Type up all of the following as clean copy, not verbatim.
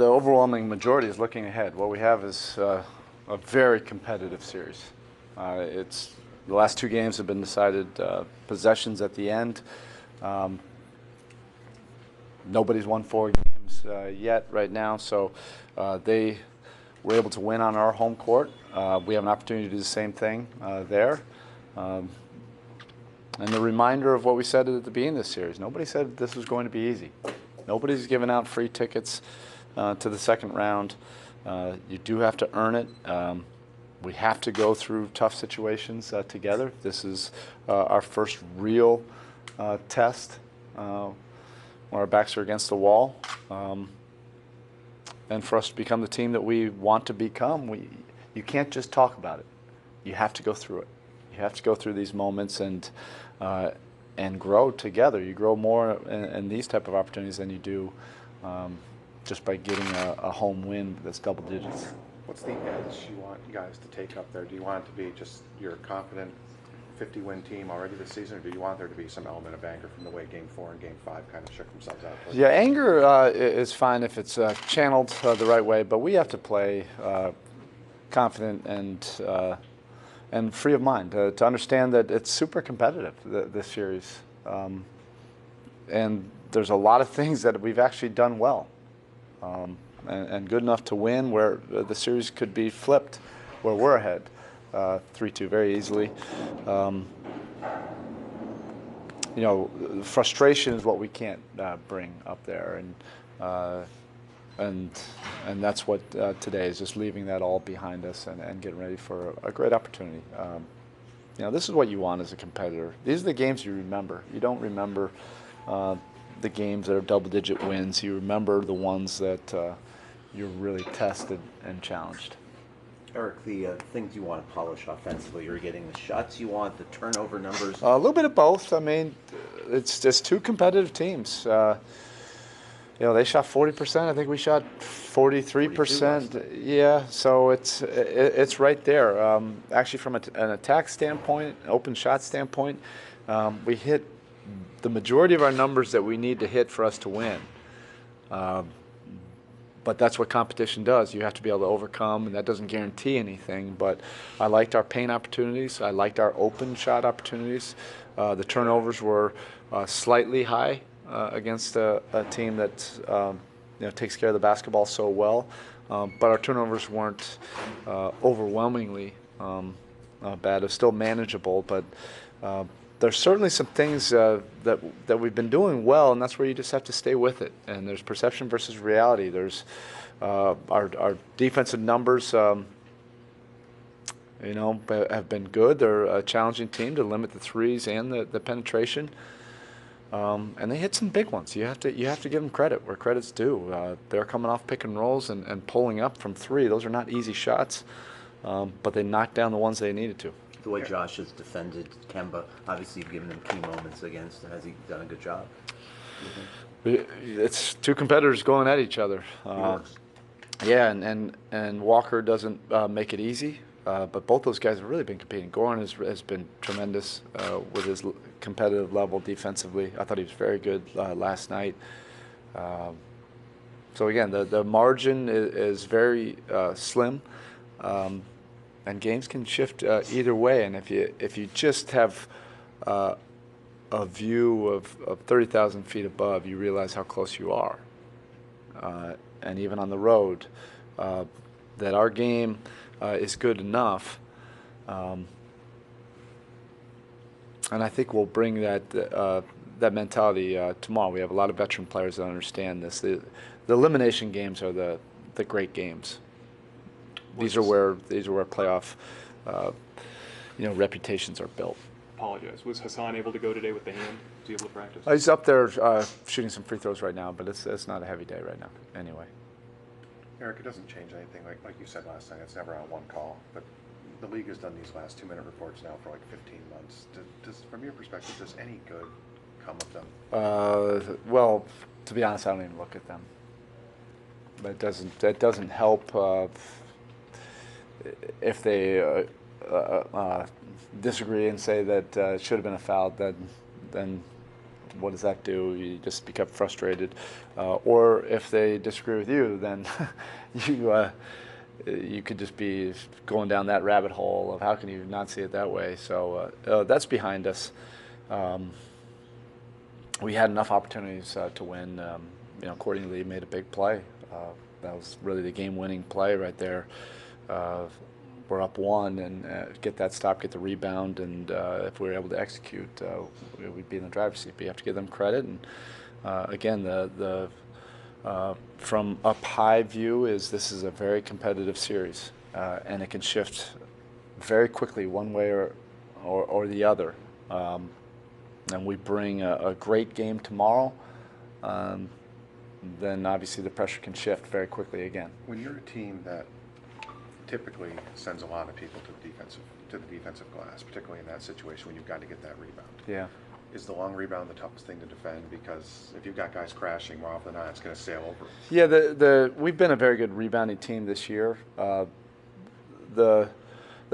the overwhelming majority is looking ahead. What we have is a very competitive series. It's the last 2 games have been decided possessions at the end. Nobody's won 4 games yet right now, so they were able to win on our home court. We have an opportunity to do the same thing there. And the reminder of what we said at the beginning of this series, nobody said this was going to be easy. Nobody's giving out free tickets to the second round. You do have to earn it. We have to go through tough situations together. This is our first real test where our backs are against the wall. And for us to become the team that we want to become, you can't just talk about it. You have to go through it. You have to go through these moments and grow together. You grow more in these type of opportunities than you do just by getting a home win that's double digits. What's the edge you want guys to take up there? Do you want it to be just your confident 50-win team already this season, or do you want there to be some element of anger from the way Game 4 and Game 5 kind of shook themselves out? Yeah, anger is fine if it's channeled the right way, but we have to play confident and free of mind to understand that it's super competitive, this series. And there's a lot of things that we've actually done well and good enough to win, where the series could be flipped, where we're ahead 3-2 very easily. You know, frustration is what we can't bring up there, and that's what today is, just leaving that all behind us and getting ready for a great opportunity. You know, this is what you want as a competitor. These are the games you remember. You don't remember the games that are double-digit wins. You remember the ones that you're really tested and challenged. Erik, the things you want to polish offensively, you're getting the shots you want, the turnover numbers? A little bit of both. I mean, it's just 2 competitive teams. You know, they shot 40%. I think we shot 43%. Yeah, so it's right there. Actually, from an attack standpoint, open shot standpoint, we hit the majority of our numbers that we need to hit for us to win. But that's what competition does. You have to be able to overcome, and that doesn't guarantee anything. But I liked our paint opportunities. I liked our open shot opportunities. The turnovers were slightly high against a team that you know, takes care of the basketball so well. But our turnovers weren't overwhelmingly bad. It was still manageable, but there's certainly some things that we've been doing well, and that's where you just have to stay with it. And there's perception versus reality. There's our defensive numbers, you know, have been good. They're a challenging team to limit the threes and the penetration. And they hit some big ones. You have to give them credit where credit's due. They're coming off pick and rolls and pulling up from 3. Those are not easy shots, but they knocked down the ones they needed to. The way Josh has defended Kemba, obviously you've given him key moments against. Has he done a good job? It's 2 competitors going at each other. Yeah, and Walker doesn't make it easy, but both those guys have really been competing. Goran has been tremendous with his competitive level defensively. I thought he was very good last night. So again, the margin is very slim. And games can shift either way, and if you just have a view of 30,000 feet above, you realize how close you are. And even on the road, that our game is good enough, and I think we'll bring that mentality tomorrow. We have a lot of veteran players that understand this. The elimination games are the great games. These are where playoff, you know, reputations are built. Apologize. Was Hassan able to go today with the hand? Was he able to practice? He's up there shooting some free throws right now, but it's not a heavy day right now. Anyway. Erik, it doesn't change anything. Like you said last night, it's never on one call. But the league has done these last 2-minute reports now for like 15 months. Does, from your perspective, does any good come of them? Well, to be honest, I don't even look at them. But that doesn't help. If they disagree and say that it should have been a foul, then what does that do? You just become frustrated. Or if they disagree with you, then you could just be going down that rabbit hole of how can you not see it that way. So that's behind us. We had enough opportunities to win. Courtney Lee made a big play. That was really the game-winning play right there. We're up 1 and get that stop, get the rebound, and if we were able to execute, we'd be in the driver's seat. But you have to give them credit. And again, from up high view is this is a very competitive series, and it can shift very quickly one way or the other. And we bring a great game tomorrow. Then obviously the pressure can shift very quickly again. When you're a team that typically sends a lot of people to the defensive glass, particularly in that situation when you've got to get that rebound. Yeah. Is the long rebound the toughest thing to defend? Because if you've got guys crashing more often than not, it's going to sail over. Yeah, we've been a very good rebounding team this year. The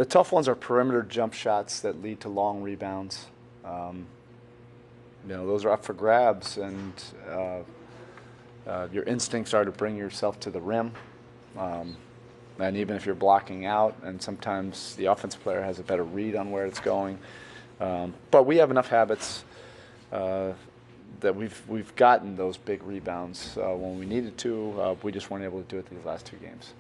tough ones are perimeter jump shots that lead to long rebounds. Those are up for grabs, and your instincts are to bring yourself to the rim. And even if you're blocking out, and sometimes the offensive player has a better read on where it's going. But we have enough habits that we've gotten those big rebounds when we needed to. We just weren't able to do it these last 2 games.